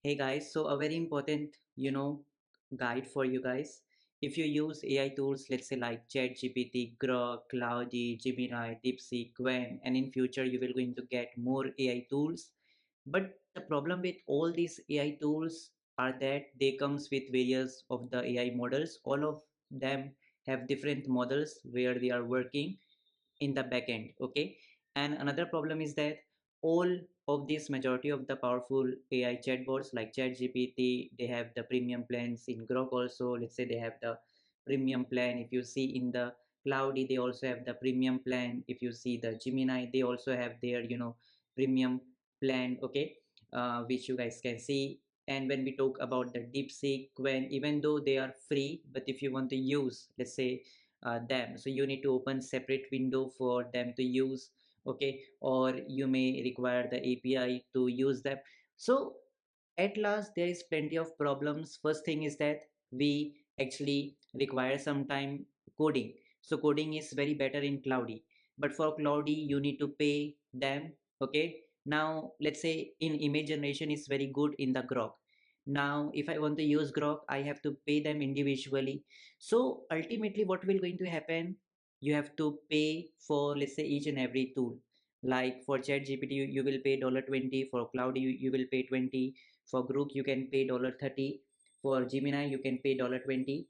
Hey guys, so a very important, guide for you guys. If you use AI tools, let's say like ChatGPT, Grok, Cloudy, Gemini, DeepSeek, Gwen, and in future you will going to get more AI tools. But the problem with all these AI tools are that they comes with various of the AI models. All of them have different models where they are working in the backend. Okay, and another problem is that all of this majority of the powerful AI chatbots like ChatGPT, they have the premium plans. In Grok also, let's say they have the premium plan. If you see in the Cloudy, they also have the premium plan. If you see the Gemini, they also have their premium plan. Okay, which you guys can see. And when we talk about the DeepSeek, when even though they are free, but if you want to use, let's say them, so you need to open separate window for them to use. Okay, or you may require the API to use them. So at last there is plenty of problems. First thing is that we actually require some time coding. So coding is very better in Cloudy, but for Cloudy you need to pay them. Okay, now let's say in image generation is very good in the Grok. Now if I want to use Grok, I have to pay them individually. So ultimately what will going to happen, you have to pay for, let's say, each and every tool. Like for ChatGPT, you will pay $20. For Cloud, you will pay 20. For Grook, you can pay $30. For Gemini, you can pay $20,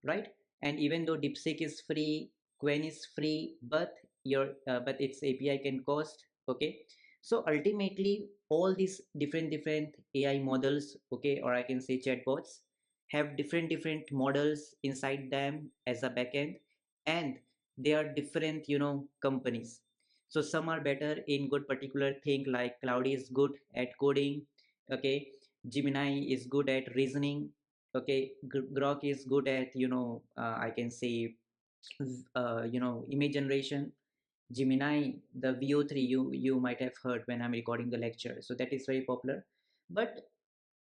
right? And even though DeepSeek is free, Quen is free, but but its API can cost. Okay, so ultimately all these different AI models, okay, or I can say chatbots, have different models inside them as a backend, and they are different companies. So some are better in good particular thing, like Cloudy is good at coding. Okay, Gemini is good at reasoning. Okay, Grok is good at I can say image generation. Gemini, the VO3, you might have heard when I'm recording the lecture, so that is very popular. But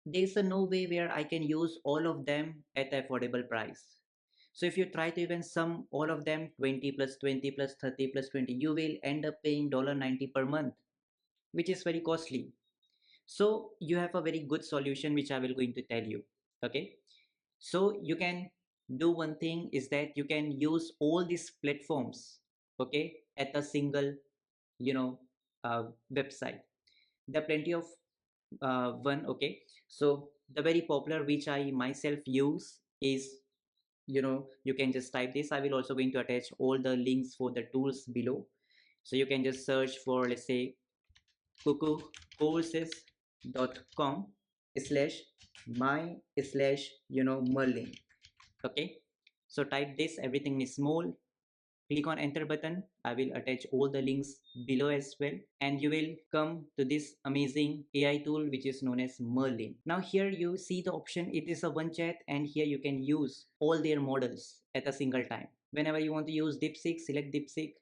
there's a no way where I can use all of them at affordable price. So if you try to even sum all of them, 20 plus 20 plus 30 plus 20, you will end up paying $90 per month, which is very costly. So you have a very good solution which I will going to tell you. Okay, so you can do one thing is that you can use all these platforms, okay, at a single you know website. There are plenty of one. Okay, so the very popular which I myself use is, you can just type this. I will also going to attach all the links for the tools below. So you can just search for, let's say, kukucourses.com slash my slash Merlin. Okay, so type this, everything is small, click on enter button. I will attach all the links below as well, and you will come to this amazing AI tool which is known as Merlin. Now here you see the option, it is a one chat, and here you can use all their models at a single time. Whenever you want to use DeepSeek, select DeepSeek.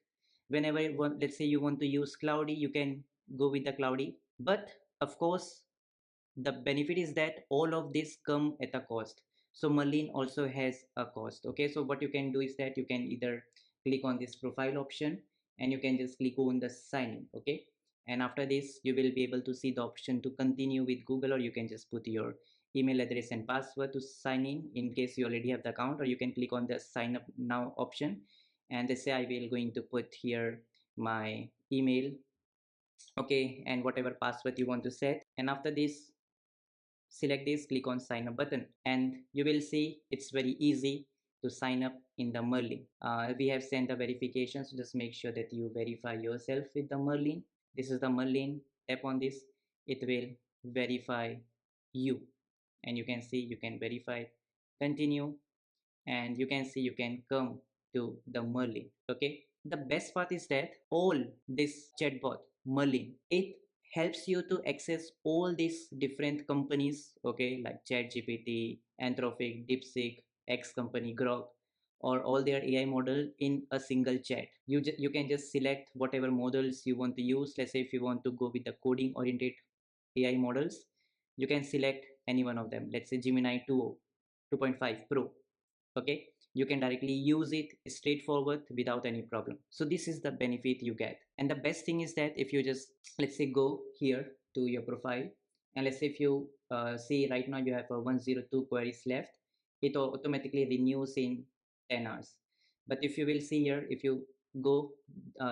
Whenever you want, let's say you want to use Cloudy, you can go with the Cloudy. But of course, the benefit is that all of this come at a cost. So Merlin also has a cost. Okay, so what you can do is that you can either click on this profile option, and you can just click on the sign in. Okay, and after this you will be able to see the option to continue with Google, or you can just put your email address and password to sign in case you already have the account, or you can click on the sign up now option, and let's say I will going to put here my email. Okay, and whatever password you want to set, and after this select this, click on sign up button, and you will see it's very easy to sign up in the Merlin. We have sent the verification, so just make sure that you verify yourself with the Merlin. This is the Merlin. Tap on this, it will verify you, and you can see you can verify, continue, and you can see you can come to the Merlin. Okay, the best part is that all this chatbot Merlin, it helps you to access all these different companies, okay, like ChatGPT, Anthropic, DeepSeek, X company, Grok, or all their AI model in a single chat. You can just select whatever models you want to use. Let's say if you want to go with the coding oriented AI models, you can select any one of them. Let's say Gemini 2.5 Pro. Okay, you can directly use it straightforward without any problem. So this is the benefit you get. And the best thing is that if you just, let's say, go here to your profile, And let's say if you see right now you have 102 queries left, it automatically renews in 10 hours. But if you will see here, if you go,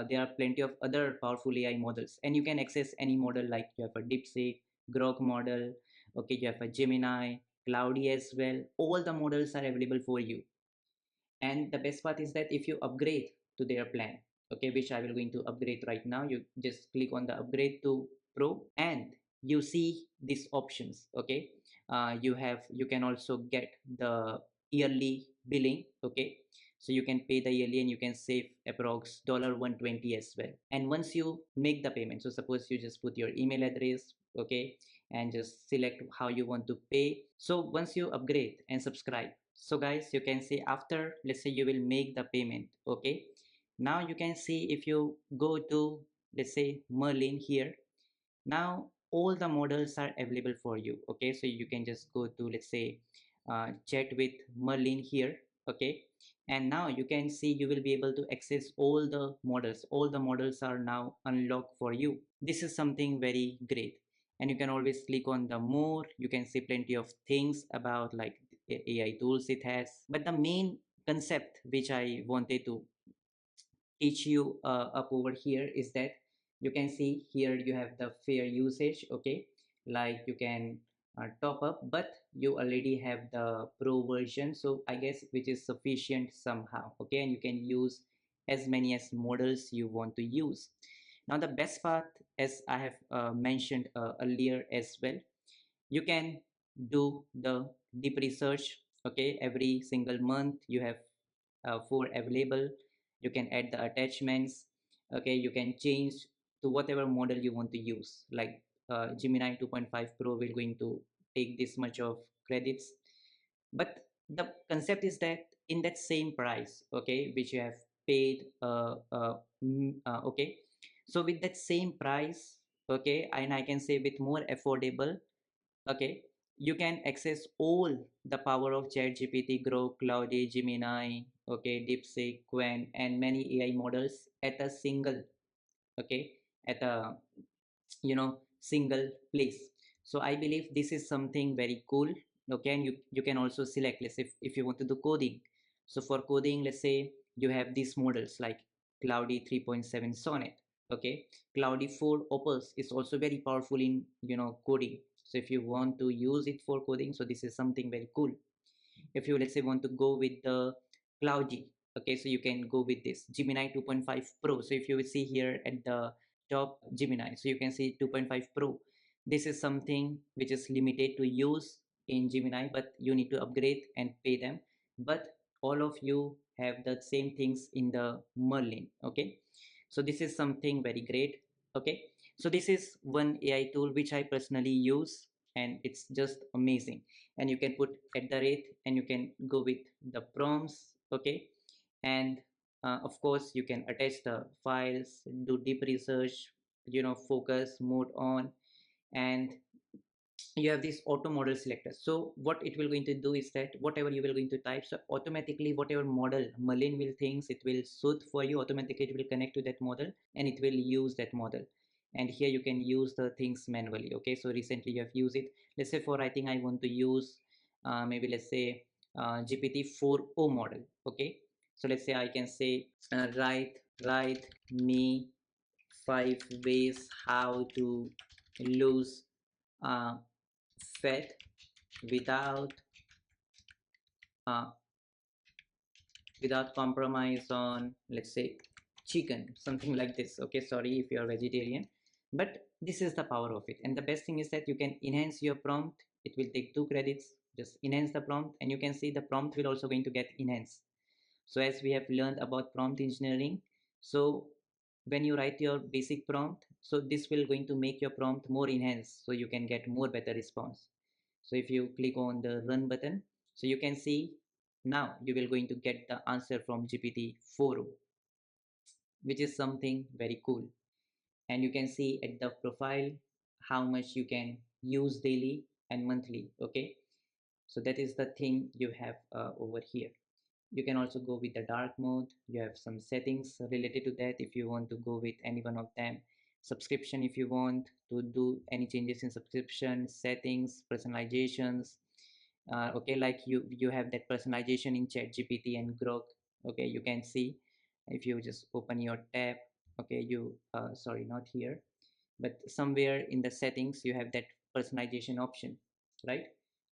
there are plenty of other powerful AI models, and you can access any model, like you have a DeepSeek, Grok model, okay, you have a Gemini, Cloudy as well. All the models are available for you. And the best part is that if you upgrade to their plan, okay, which I will going to upgrade right now, you just click on the upgrade to Pro, and you see these options, okay. You can also get the yearly billing, okay. So you can pay the yearly and you can save approx $120 as well. And once you make the payment, so suppose you just put your email address, okay, and just select how you want to pay. So once you upgrade and subscribe, so guys, you can see after, let's say you will make the payment, okay. Now you can see if you go to, let's say, Merlin here, now all the models are available for you, okay. So you can just go to, let's say, chat with Merlin here, okay. And now you can see you will be able to access all the models are now unlocked for you. This is something very great. And you can always click on the more, you can see plenty of things about like AI tools it has. But the main concept which I wanted to teach you up over here is that you can see here you have the fair usage, okay. Like you can top up, but you already have the pro version, so I guess which is sufficient somehow, okay. And you can use as many as models you want to use. Now the best part, as I have mentioned earlier as well, you can do the deep research, okay. Every single month you have four available. You can add the attachments, okay. You can change to whatever model you want to use, like Gemini 2.5 Pro will going to take this much of credits. But the concept is that in that same price, okay, which you have paid, okay, so with that same price, okay, and I can say with more affordable, okay, you can access all the power of ChatGPT, Grok, Cloudy, Gemini, okay, DeepSeek, Qwen, and many AI models at a single, okay, at a single place. So I believe this is something very cool, okay. And you can also select, let's say, if you want to do coding. So for coding, let's say you have these models like Cloudy 3.7 Sonnet, okay. Cloudy 4 Opus is also very powerful in coding. So if you want to use it for coding, so this is something very cool. If you, let's say, want to go with the Cloudy, okay, so you can go with this Gemini 2.5 Pro. So if you will see here at the top, Gemini, so you can see 2.5 Pro. This is something which is limited to use in Gemini, but you need to upgrade and pay them. But all of you have the same things in the Merlin, okay. So this is something very great, okay. So this is one AI tool which I personally use, and it's just amazing. And you can put at the rate, and you can go with the prompts, okay. And of course you can attach the files, do deep research, focus mode on. And you have this auto model selector. So what it will going to do is that whatever you will going to type, so automatically whatever model Merlin will thinks it will suit for you, automatically it will connect to that model and it will use that model. And here you can use the things manually, okay. So recently you have used it, let's say, for I think I want to use maybe, let's say, GPT-4o model, okay. So let's say I can say, write me 5 ways how to lose uh, fat without uh, without compromise on, let's say, chicken, something like this, okay. Sorry if you are vegetarian, but this is the power of it. And the best thing is that you can enhance your prompt. It will take 2 credits. Just enhance the prompt, and you can see the prompt will also going to get enhanced. So as we have learned about prompt engineering, so when you write your basic prompt, so this will going to make your prompt more enhanced, so you can get more better response. So if you click on the run button, so you can see now you will going to get the answer from GPT-4o, which is something very cool. And you can see at the profile how much you can use daily and monthly, okay. So that is the thing you have over here. You can also go with the dark mode. You have some settings related to that if you want to go with any one of them. subscription if you want to do any changes in subscription settings, personalizations. Okay, like you have that personalization in ChatGPT and Grok. Okay, you can see if you just open your tab. Okay, you sorry, not here, but somewhere in the settings you have that personalization option, right?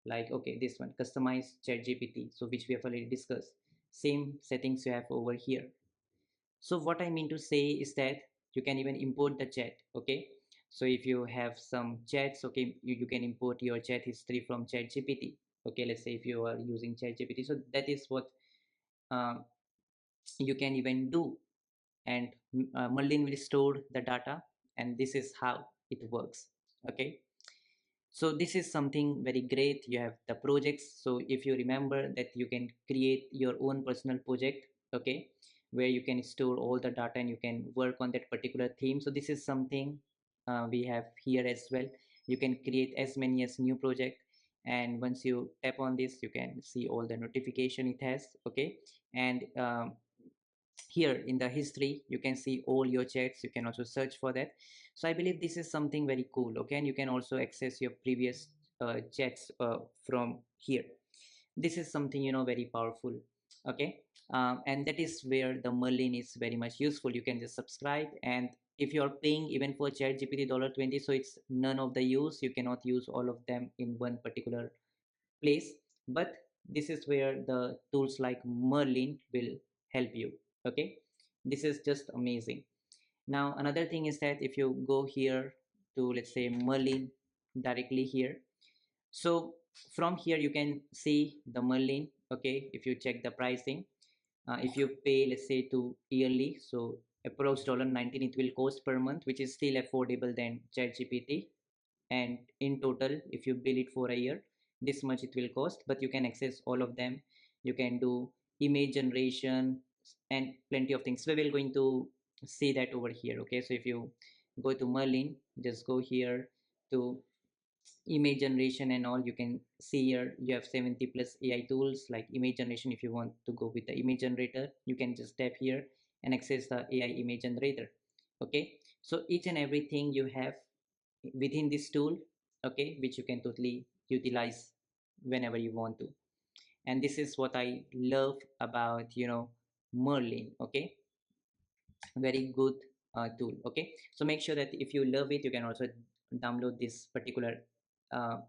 Like, okay, this one, customize ChatGPT, so which we have already discussed. Same settings you have over here. So what I mean to say is that you can even import the chat. Okay, so if you have some chats, okay, you can import your chat history from ChatGPT. Okay, let's say if you are using ChatGPT, so that is what uh, you can even do. And Merlin will store the data, and this is how it works. Okay, so this is something very great. You have the projects, so if you remember that you can create your own personal project, okay, where you can store all the data and you can work on that particular theme. So this is something we have here as well. You can create as many as new project, and once you tap on this you can see all the notification it has. Okay, and here in the history you can see all your chats. You can also search for that. So I believe this is something very cool. Okay, and you can also access your previous chats from here. This is something, very powerful. Okay, and that is where the Merlin is very much useful. You can just subscribe, and if you're paying even for chat gpt $20, so it's none of the use. You cannot use all of them in one particular place, but this is where the tools like Merlin will help you. Okay, this is just amazing. Now another thing is that if you go here to, let's say, Merlin directly here, so from here you can see the Merlin. Okay, if you check the pricing, if you pay, let's say, to yearly, so approx $19 it will cost per month, which is still affordable than ChatGPT. And in total if you bill it for a year, this much it will cost, but you can access all of them. You can do image generation and plenty of things. So we're going to see that over here. Okay, so if you go to Merlin, just go here to image generation and all. You can see here you have 70 plus AI tools like image generation. If you want to go with the image generator, you can just tap here and access the AI image generator. Okay, so each and everything you have within this tool, okay, which you can totally utilize whenever you want to. And this is what I love about, Merlin. Okay, very good tool. Okay, so make sure that if you love it, you can also download this particular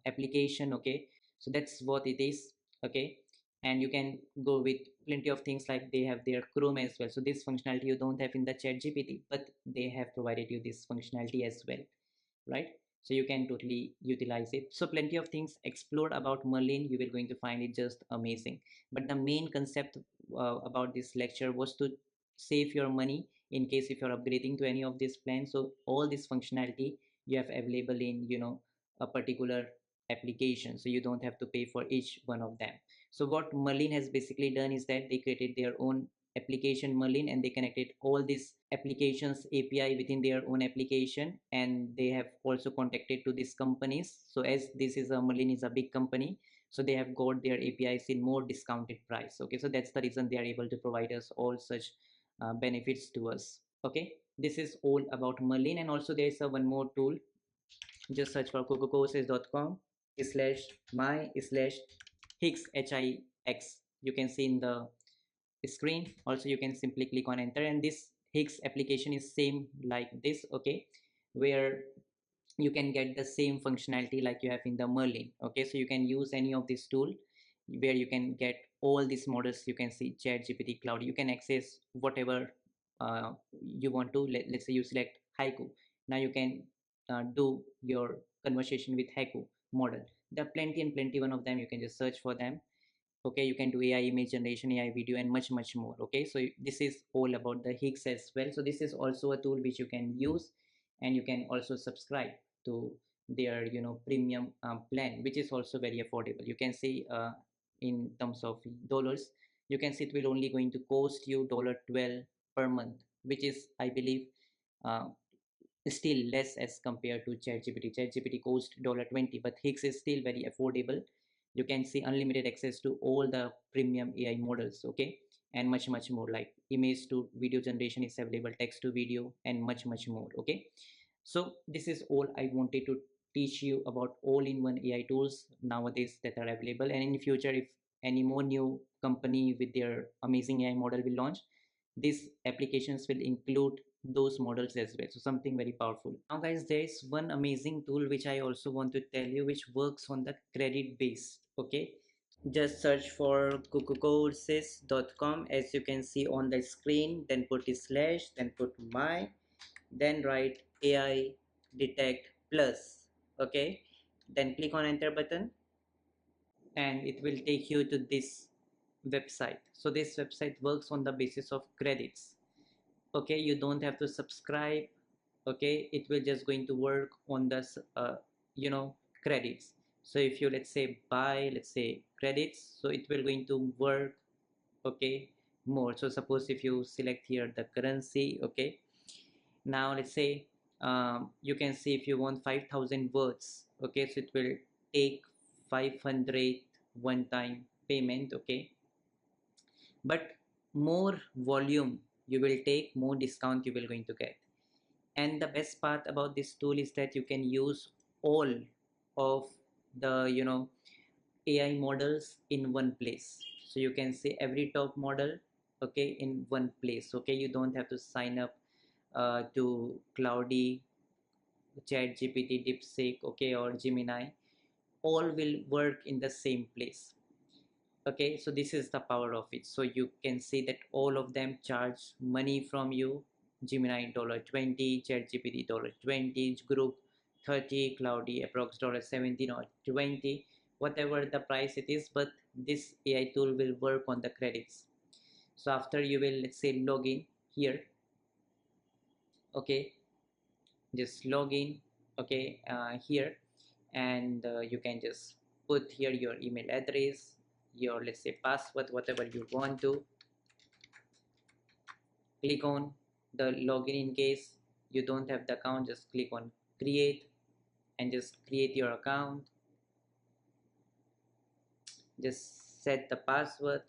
application. Okay, so that's what it is. Okay, and you can go with plenty of things, like they have their Chrome as well. So this functionality you don't have in the chat gpt, but they have provided you this functionality as well, right? So you can totally utilize it. So plenty of things explored about Merlin. You will going to find it just amazing. But the main concept about this lecture was to save your money in case if you're upgrading to any of these plans. So all this functionality you have available in, a particular application, so you don't have to pay for each one of them. So what Merlin has basically done is that they created their own application Merlin, and they connected all these applications API within their own application, and they have also contacted to these companies. So as this is a Merlin is a big company, so they have got their APIs in more discounted price. Okay, so that's the reason they are able to provide us all such benefits to us. Okay, this is all about Merlin. And also there's a one more tool. Just search for cococourses.com slash my slash Hix HIX. You can see in the screen. Also you can simply click on enter, and this Hix application is same like this. Okay, where you can get the same functionality like you have in the Merlin. Okay, so you can use any of this tool where you can get all these models. You can see chat gpt cloud. You can access whatever you want to. Let's say you select Haiku. Now you can do your conversation with Haiku model. There are plenty and plenty one of them. You can just search for them. Okay, you can do AI image generation, AI video, and much more. Okay, so this is all about the Hix as well. So this is also a tool which you can use, and you can also subscribe to their, premium plan, which is also very affordable. You can see in terms of dollars, you can see it will only going to cost you $12 per month, which is, I believe, uh, still less as compared to ChatGPT. ChatGPT costs $20, but Hix is still very affordable. You can see unlimited access to all the premium AI models. Okay, and much more, like image to video generation is available, text to video, and much more. Okay, So this is all I wanted to teach you about all-in-one AI tools nowadays that are available, and in future if any more new company with their amazing AI model will launch, these applications will include those models as well. So something very powerful. Now guys, there is one amazing tool which I also want to tell you, which works on the credit base. Okay, just search for courses.com as you can see on the screen, then put a slash, then put my, then write AI detect plus. Okay, then click on enter button and it will take you to this website. So this website works on the basis of credits. Okay, you don't have to subscribe. Okay, it will just going to work on this you know, credits. So if you, let's say, buy, let's say, credits, so it will going to work, okay, more. So suppose if you select here the currency, okay, now let's say you can see if you want 5,000 words, okay, so it will take 500 one time payment. Okay, but more volume you will take, more discount you will going to get. And the best part about this tool is that you can use all of the, you know, AI models in one place. So you can see every top model, okay, in one place. Okay, you don't have to sign up to Cloudy, Chat GPT, DeepSeek, okay, or Gemini. All will work in the same place. Okay, so this is the power of it. So you can see that all of them charge money from you. Gemini $20, ChatGPT $20, Group 30, Cloudy approx $17 or 20, whatever the price it is, but this AI tool will work on the credits. So after you will, let's say, log in here. Okay, just log in, okay, here, and you can just put here your email address, your, let's say, password, whatever you want to. Click on the login. In case you don't have the account, just click on create and just create your account. Just set the password,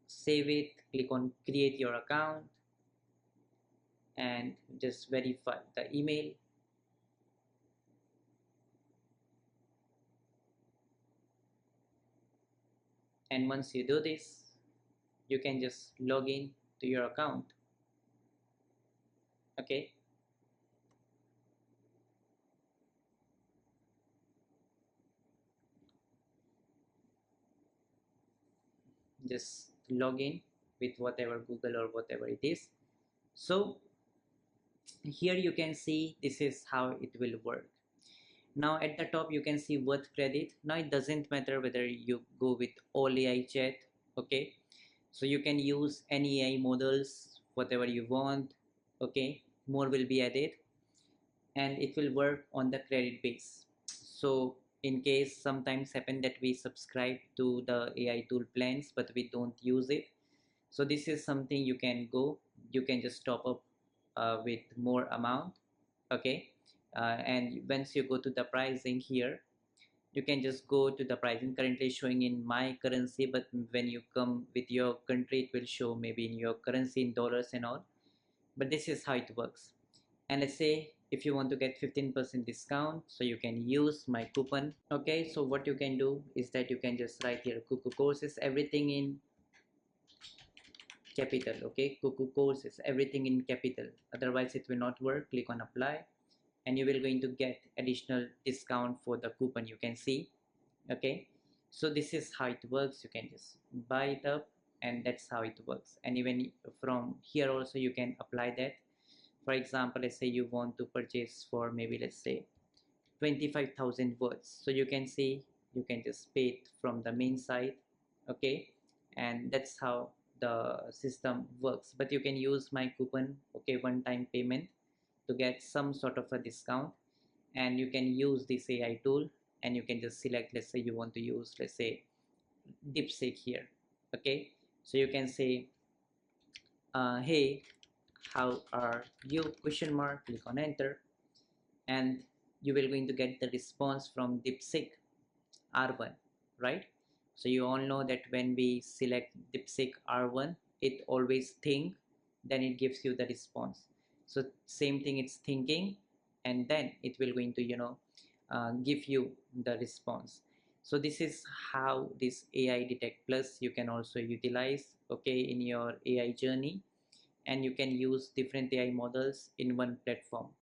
save it, click on create your account, and just verify the email. And once you do this, you can just log in to your account. Okay, just log in with whatever Google or whatever it is. So here you can see this is how it will work. Now at the top you can see worth credit. Now it doesn't matter whether you go with all AI chat, okay, so you can use any AI models whatever you want. Okay, more will be added and it will work on the credit base. So in case sometimes happen that we subscribe to the AI tool plans but we don't use it, so this is something you can go, you can just top up with more amount. Okay, and once you go to the pricing here, you can just go to the pricing currently showing in my currency, but when you come with your country it will show maybe in your currency in dollars and all. But this is how it works. And let's say if you want to get 15% discount, so you can use my coupon. Okay, so what you can do is that you can just write here Kuku courses, everything in capital. Okay, Kuku courses, everything in capital, otherwise it will not work. Click on apply and you will going to get additional discount for the coupon, you can see. Okay, so this is how it works. You can just buy it up and that's how it works. And even from here also you can apply that. For example, let's say you want to purchase for maybe, let's say, 25,000 words, so you can see you can just pay it from the main site. Okay, and that's how the system works. But you can use my coupon, okay, one time payment, to get some sort of a discount. And you can use this AI tool and you can just select, let's say you want to use, let's say, DeepSeek here. Okay, so you can say hey, how are you, question mark, click on enter, and you will going to get the response from DeepSeek R1, right? So you all know that when we select DeepSeek R1, it always think, then it gives you the response. So same thing, it's thinking, and then it will going to give you the response. So this is how this AI Detect Plus you can also utilize, okay, in your AI journey, and you can use different AI models in one platform.